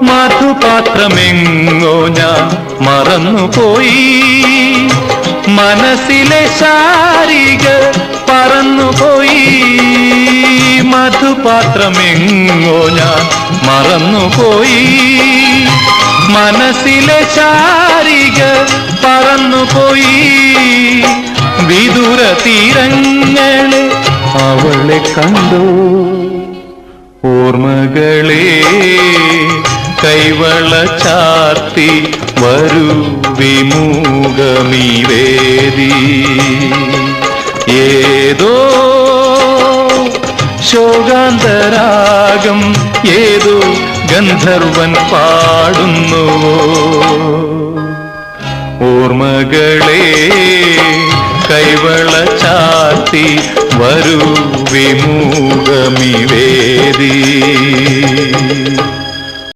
മധുപാത്രമെങ്ങോ ഞാൻ മറന്നുപോയി, മനസ്സിലെ ശാരിക പറന്നുപോയി. മധുപാത്രമെങ്ങോ ഞാൻ മറന്നുപോയി, മനസ്സിലെ ശാരിക പറന്നുപോയി. വിദൂര തീരങ്ങളെ അവളെ കണ്ടു, ഓർമ്മകളെ കൈവള ചാർത്തി വരൂ വിമുഖമീ വേദി. ഏതോ ശോകാന്തരാഗം ഏതോ ഗന്ധർവൻ പാടുന്നുവോ. ഓർമ്മകളെ കൈവള ചാർത്തി വരൂ വിമുഖമീ വേദി.